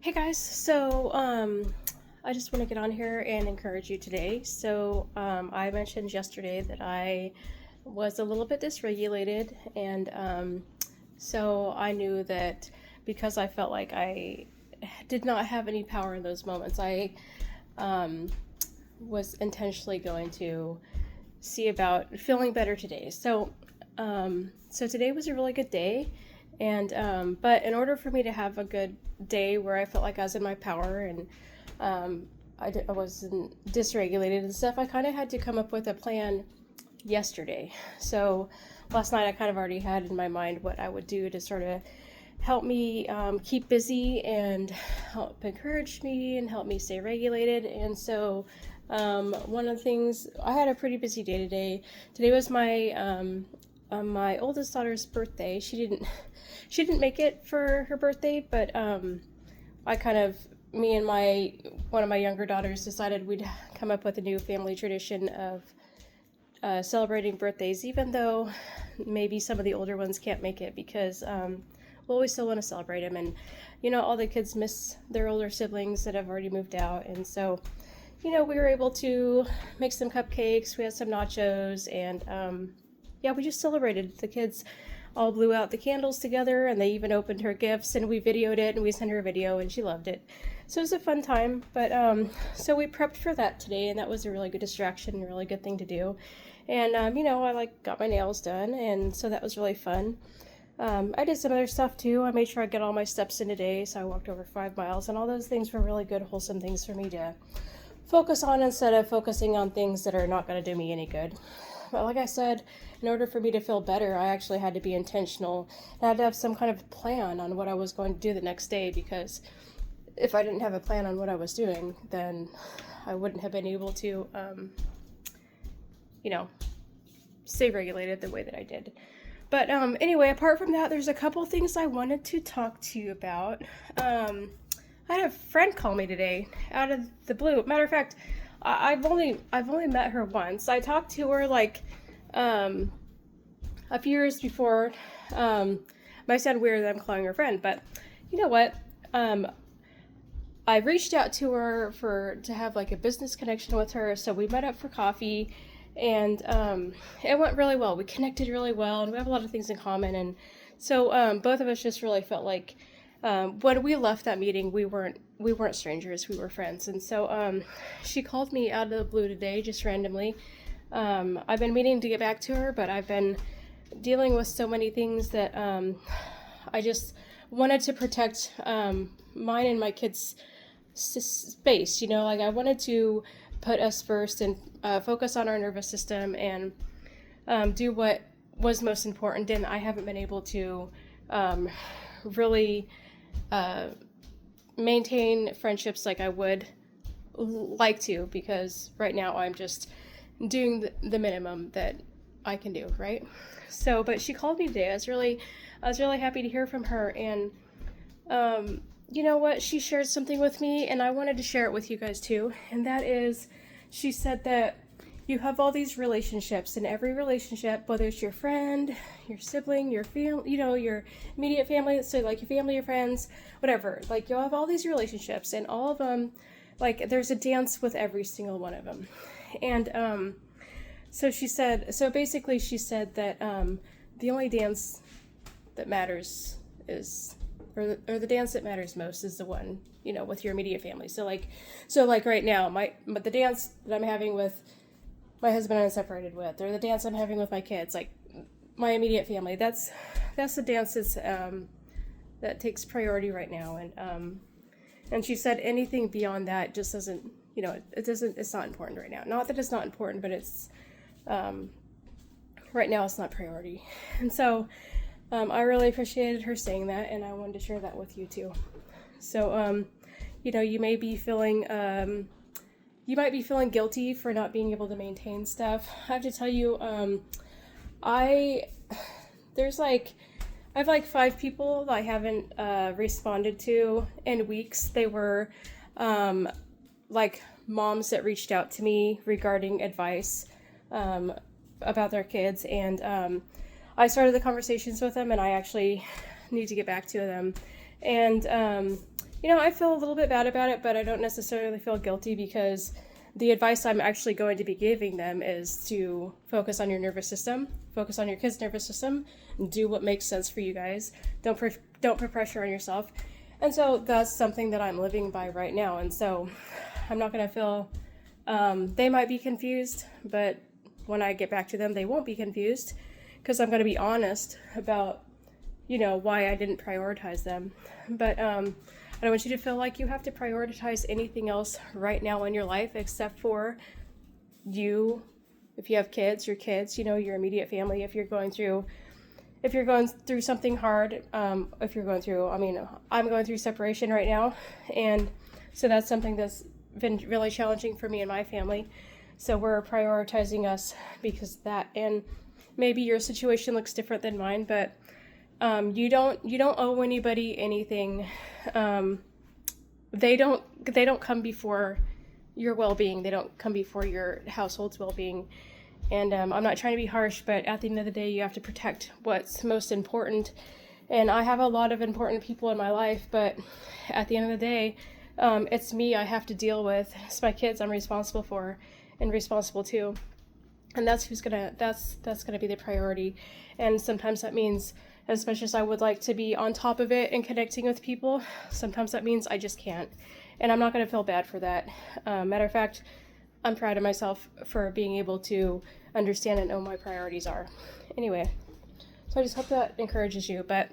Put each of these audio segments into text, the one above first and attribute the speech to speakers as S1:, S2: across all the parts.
S1: Hey guys, I just want to get on here and encourage you today. I mentioned yesterday that I was a little bit dysregulated, and so I knew that because I felt like I did not have any power in those moments, I um, was intentionally going to see about feeling better today. So today was a really good day, and but in order for me to have a good day where I felt like I was in my power and um, I wasn't dysregulated and stuff, I kind of had to come up with a plan yesterday. So last night I kind of already had in my mind what I would do to sort of help me keep busy and help encourage me and help me stay regulated. And so one of the things, I had a pretty busy day today. Today was my oldest daughter's birthday. She didn't make it for her birthday, but I kind of me and my one of my younger daughters decided we'd come up with a new family tradition of celebrating birthdays, even though maybe some of the older ones can't make it because well, we still want to celebrate them. And all the kids miss their older siblings that have already moved out, and so we were able to make some cupcakes. We had some nachos, and yeah, we just celebrated. The kids all blew out the candles together, and they even opened her gifts, and we videoed it, and we sent her a video, and she loved it. So it was a fun time. But so we prepped for that today, and that was a really good distraction, and a really good thing to do. And I got my nails done, and so that was really fun. I did some other stuff too. I made sure I got all my steps in today, so I walked over 5 miles, and all those things were really good, wholesome things for me to focus on instead of focusing on things that are not going to do me any good. But like I said, in order for me to feel better, I actually had to be intentional. I had to have some kind of plan on what I was going to do the next day, because if I didn't have a plan on what I was doing, then I wouldn't have been able to, you know, stay regulated the way that I did. But anyway, apart from that, there's a couple things I wanted to talk to you about. I had a friend call me today out of the blue. Matter of fact, I've only met her once. I talked to her like a few years before. Might sound weird that I'm calling her friend, but you know what? I reached out to her to have like a business connection with her, so we met up for coffee, and it went really well. We connected really well, and we have a lot of things in common, and so both of us just really felt like when we left that meeting, we weren't strangers, we were friends. And so she called me out of the blue today, just randomly. I've been meaning to get back to her, but I've been dealing with so many things that I just wanted to protect mine and my kids' space. Like I wanted to put us first and focus on our nervous system and do what was most important. And I haven't been able to really maintain friendships like I would like to, because right now I'm just doing the minimum that I can do, right? So, but she called me today. I was really happy to hear from her, and you know what? She shared something with me, and I wanted to share it with you guys too. And that is, she said that you have all these relationships, and every relationship, whether it's your friend, your sibling, your family, your immediate family, so like your family, your friends, whatever, like you'll have all these relationships, and all of them, like there's a dance with every single one of them. And so basically she said that the only dance that matters is, or the dance that matters most is the one, with your immediate family. So like right now, but the dance that I'm having with my husband I'm separated with, or the dance I'm having with my kids, like my immediate family, that's the dance that takes priority right now. And she said anything beyond that just doesn't, it's not important right now. Not that it's not important, but it's right now it's not priority. And so I really appreciated her saying that, and I wanted to share that with you too. So you may be feeling guilty for not being able to maintain stuff. I have to tell you, I have like 5 people that I haven't responded to in weeks. They were like moms that reached out to me regarding advice about their kids, and I started the conversations with them, and I actually need to get back to them. And I feel a little bit bad about it, but I don't necessarily feel guilty because the advice I'm actually going to be giving them is to focus on your nervous system, focus on your kids' nervous system, and do what makes sense for you guys. Don't put pressure on yourself. And so that's something that I'm living by right now. And so I'm not going to feel, they might be confused, but when I get back to them, they won't be confused because I'm going to be honest about, why I didn't prioritize them. But I don't want you to feel like you have to prioritize anything else right now in your life except for you. If you have kids, your kids, your immediate family. If you're going through something hard, I'm going through separation right now, and so that's something that's been really challenging for me and my family. So we're prioritizing us because of that, and maybe your situation looks different than mine, but you don't owe anybody anything. They don't come before your well-being. They don't come before your household's well-being. And I'm not trying to be harsh, but at the end of the day, you have to protect what's most important. And I have a lot of important people in my life, but at the end of the day, it's me I have to deal with. It's my kids I'm responsible for and responsible to. And that's that's gonna be the priority. And sometimes that means, as much as I would like to be on top of it and connecting with people, sometimes that means I just can't. And I'm not gonna feel bad for that. Matter of fact, I'm proud of myself for being able to understand and know what my priorities are. Anyway, so I just hope that encourages you. But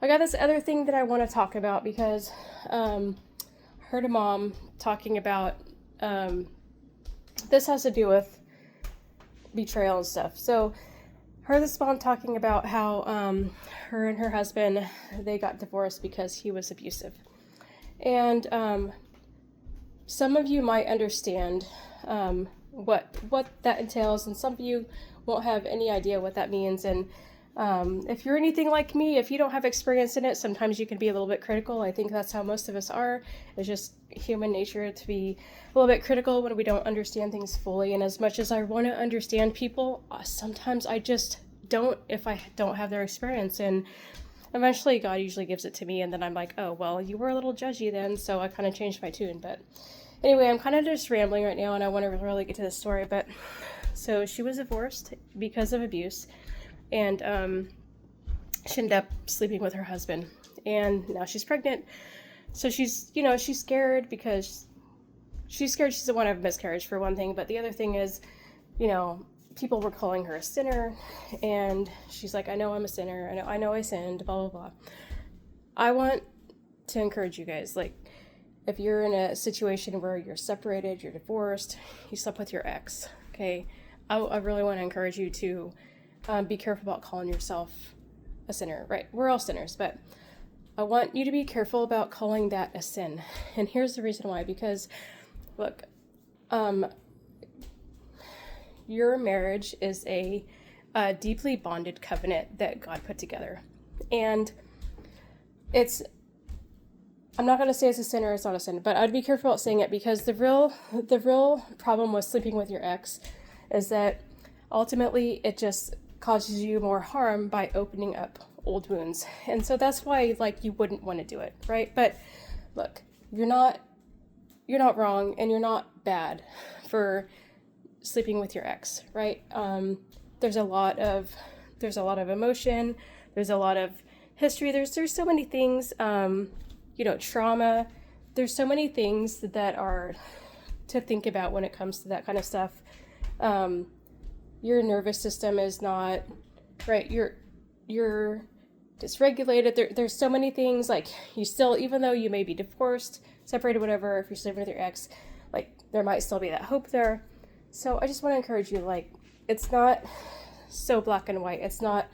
S1: I got this other thing that I want to talk about because I heard a mom talking about, this has to do with betrayal and stuff. So heard this mom talking about how her and her husband, they got divorced because he was abusive. And some of you might understand what that entails, and some of you won't have any idea what that means. And if you're anything like me, if you don't have experience in it, sometimes you can be a little bit critical. I think that's how most of us are. It's just human nature to be a little bit critical when we don't understand things fully. And as much as I want to understand people, sometimes I just don't if I don't have their experience. And eventually God usually gives it to me, and then I'm like, oh, well, you were a little judgy then, so I kind of changed my tune. But anyway, I'm kind of just rambling right now, and I want to really get to the story. But so she was divorced because of abuse, and she ended up sleeping with her husband, and now she's pregnant. So she's scared because she's scared she doesn't want to have a miscarriage, for one thing. But the other thing is, people were calling her a sinner, and she's like, I know I'm a sinner. I know I sinned, blah, blah, blah. I want to encourage you guys, like, if you're in a situation where you're separated, you're divorced, you slept with your ex, okay, I really want to encourage you to be careful about calling yourself a sinner, right? We're all sinners, but I want you to be careful about calling that a sin. And here's the reason why, because, look, your marriage is a deeply bonded covenant that God put together. And I'm not going to say it's a sin or it's not a sin, but I'd be careful about saying it, because the real problem with sleeping with your ex is that ultimately it just causes you more harm by opening up old wounds. And so that's why, like, you wouldn't want to do it, right? But look, you're not wrong, and you're not bad for sleeping with your ex, right? There's a lot of emotion, there's a lot of history, there's so many things, trauma. There's so many things that are to think about when it comes to that kind of stuff. Your nervous system is not right. You're dysregulated. There's so many things, like, you still, even though you may be divorced, separated, whatever, if you're sleeping with your ex, like, there might still be that hope there. So I just want to encourage you, like, it's not so black and white. It's not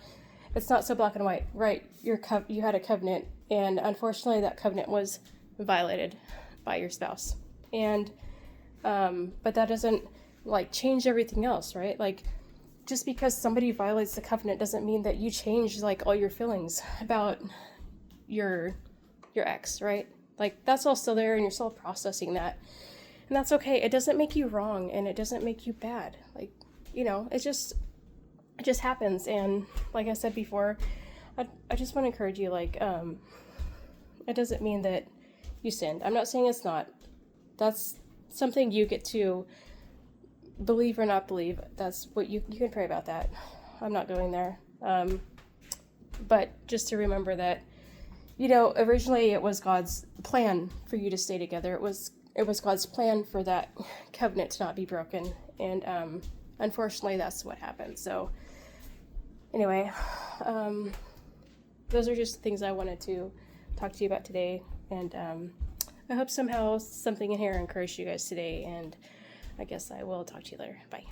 S1: so black and white, right? You had a covenant, and unfortunately that covenant was violated by your spouse. And but that doesn't, like, change everything else, right? Like, just because somebody violates the covenant doesn't mean that you change, like, all your feelings about your ex, right? Like, that's all still there, and you're still processing that. And that's okay. It doesn't make you wrong, and it doesn't make you bad. Like, it just happens. And like I said before, I just want to encourage you, like, it doesn't mean that you sinned. I'm not saying it's not. That's something you get to believe or not believe. That's what you can pray about that. I'm not going there. But just to remember that, originally it was God's plan for you to stay together. It was God's plan for that covenant to not be broken. And unfortunately, that's what happened. So anyway, those are just things I wanted to talk to you about today. And I hope somehow something in here encouraged you guys today. And I guess I will talk to you later. Bye.